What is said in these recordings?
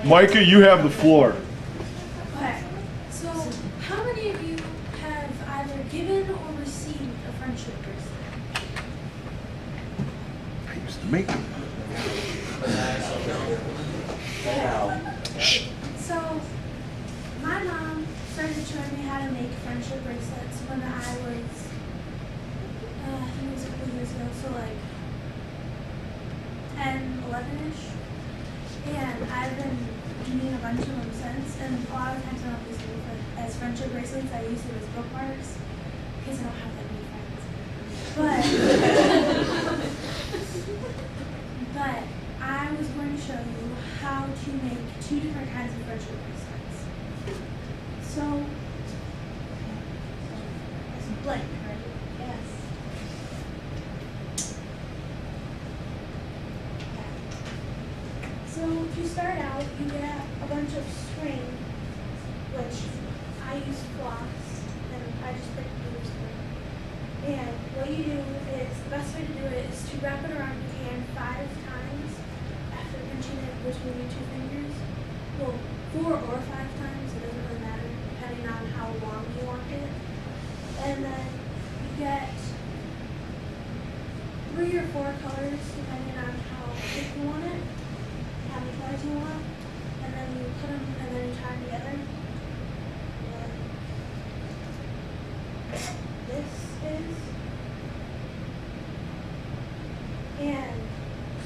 Micah, you have the floor. Okay, so how many of you have either given or received a friendship bracelet? I used to make them. So, my mom started showing me how to make friendship bracelets when I was, I think it was a couple years ago, so like 10, 11-ish. And I've been doing a bunch of them since, and a lot of times I don't use them as friendship bracelets, I use them as bookmarks, because I don't have that many friends. But I was going to show you how to make 2 different kinds of friendship bracelets. So, it's blank, right? Yes. So to start out, you get a bunch of string, which I use floss, and I just put blue string. And what you do is, the best way to do it is to wrap it around your hand 5 times after pinching it between your 2 fingers. Well, 4 or 5 times, it doesn't really matter, depending on how long you want it. And then you get 3 or 4 colors, depending on how thick you want it, how many colors you want, and then you put them and then you tie them together. And this is, and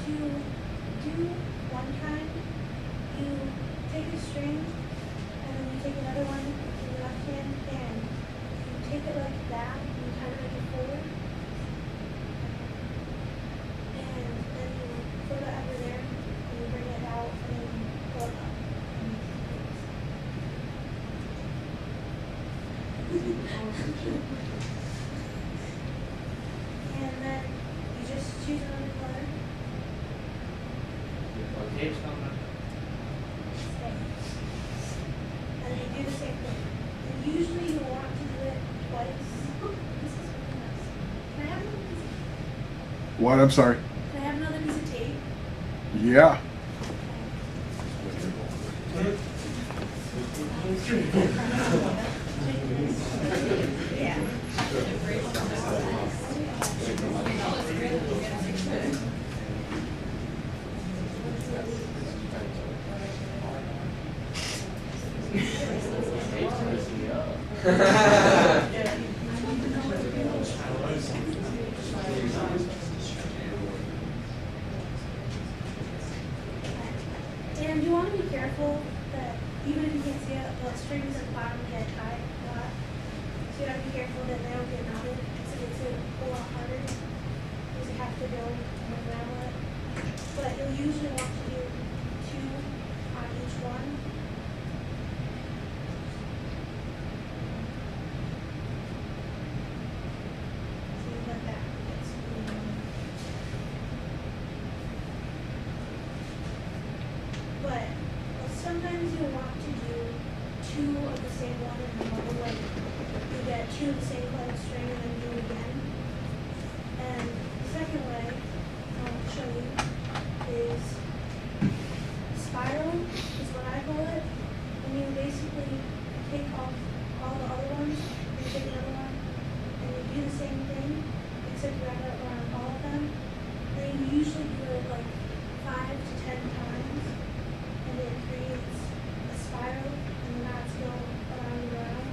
to do one kind, you take a string and then you take another one in your left hand and you take it like that and you kind of make it forward. And then you put it over there and you bring it out and then you pull it up. And then you just choose another color. Tape's coming. And then you do the same thing. And usually you want to do it twice. This is really nice. Can I have another piece of What? I'm sorry. Can I have another piece of tape? Yeah. And you want to be careful that even if you can't see it, the strings at the bottom get tied a lot. So you have to be careful that they don't get knotted because it makes it a lot harder because you have to go and unravel it. But you'll usually want to do 2 on each one. So you let that get screwed in. But sometimes you'll want to do 2 of the same one and then one like you get 2 of the same color string and then do it again. And the second way I'll show you is spiral is what I call it. And you basically take off all the other ones and take another one and you do the same thing except you wrap it around all of them. And you usually do it like 5 to 10 times. And it creates a spiral, and the knots go around and around.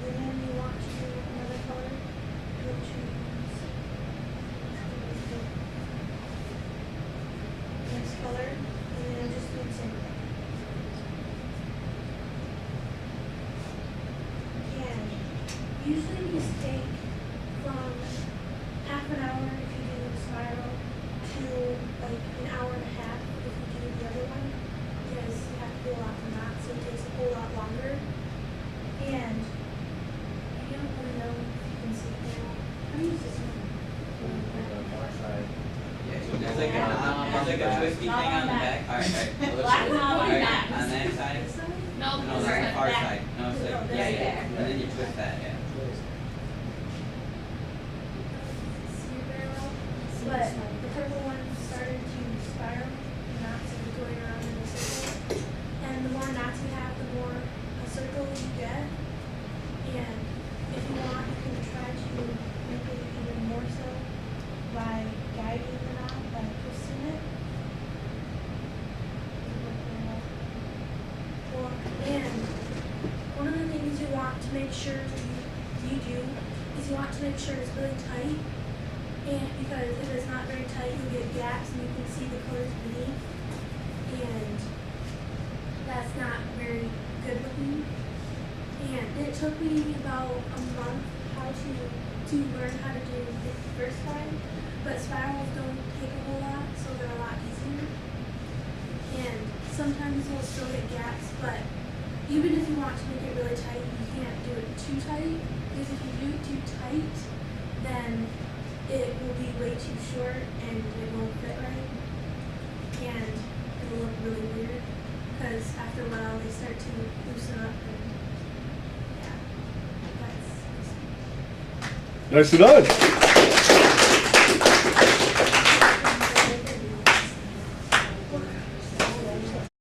And then you want to do another color, you'll choose next color, and then just do the same thing. And usually these take from half an hour if you do the spiral to like an hour and a half if you do the other one because you have to do a lot more knots, so it takes a whole lot longer. And I don't really know if you can see it now. I'm used to this one. There's like a twisty thing on the back. Alright. Black knob on Alright, that. on that side? This side? No, No, this that's the is far back. side. No, it's like, No, yeah, this yeah. is And then you twist that, yeah. you want to make sure it's really tight, and because if it's not very tight, you'll get gaps and you can see the colors beneath, and that's not very good looking. And it took me about a month to learn how to do it the first time, but spirals don't take a whole lot, so they're a lot easier. And sometimes you'll still get gaps, but even if you want to make it really tight, you can't do it too tight, because if you do it too tight, then it will be way too short and it won't fit right, and it'll look really weird, because after a while they start to loosen up, and yeah, that's Nicely done.